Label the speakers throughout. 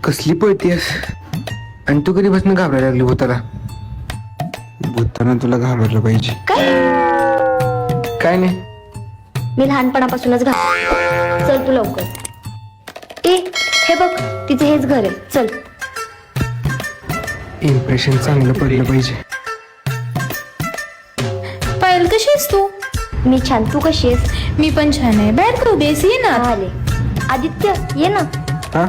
Speaker 1: कसली पळतीयस? आणि तू कधीपासून घाबरायला लागली भूताला? भूतानं तुला घाबरलं पाहिजे. काय नाही,
Speaker 2: मी लहानपणापासूनच चल तू लवकर. ए हे बघ, तिचे हेच घर आहे. चल.
Speaker 1: इम्प्रेशन चांगलं पडलं पाहिजे.
Speaker 3: पायल, कशी आहेस तू?
Speaker 2: मी छान, तू कशी आहेस?
Speaker 3: मी पण छान आहे. बाहेर का उभी आहेस? ये ना.
Speaker 2: आले. आदित्य ये ना.
Speaker 1: हा,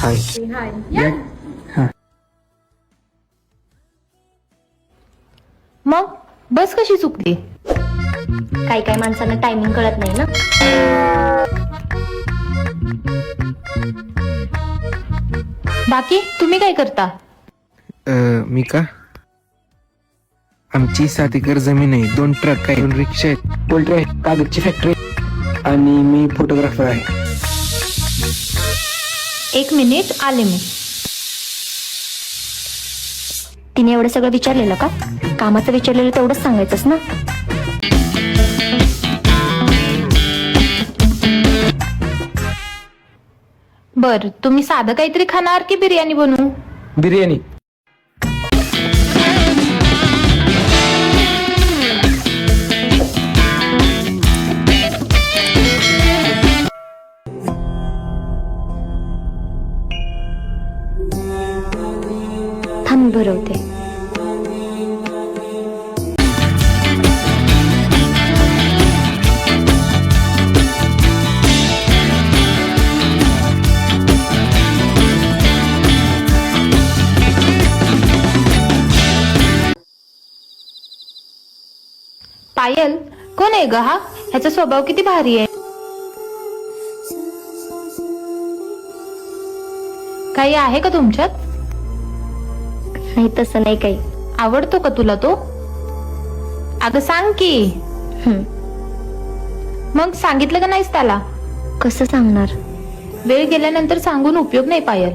Speaker 1: हाय. या. हा,
Speaker 3: मग बस कशी चुकली?
Speaker 2: काही काही माणसांना टायमिंग कळत नाही ना.
Speaker 3: बाकी तुम्ही काय करता?
Speaker 1: मी का? आमची 7 एकर जमीन आहे, 2 ट्रक आहे, 2 रिक्षा आहेत, पोल्ट्री आहे, कागदची फॅक्टरी आणि मी फोटोग्राफर आहे.
Speaker 3: 1 मिनिट, आले मी.
Speaker 2: तिने एवढं सगळं विचारलेलं का? कामाचं विचारलेलं तेवढंच सांगायचंस ना.
Speaker 3: बर, तुम्ही साधं काहीतरी खाणार की बिर्याणी बनवू?
Speaker 1: बिर्याणी.
Speaker 2: थांब भरवते.
Speaker 3: पायल, कोण आहे ग हा? ह्याचा स्वभाव किती भारी आहे. काही आहे का तुमच्यात?
Speaker 2: नाही तसं नाही काही.
Speaker 3: आवडतो का तुला तो? अगं सांग की. मग सांगितलं का नाहीस त्याला?
Speaker 2: कसं सांगणार?
Speaker 3: वेळ गेल्यानंतर सांगून उपयोग नाही पायल.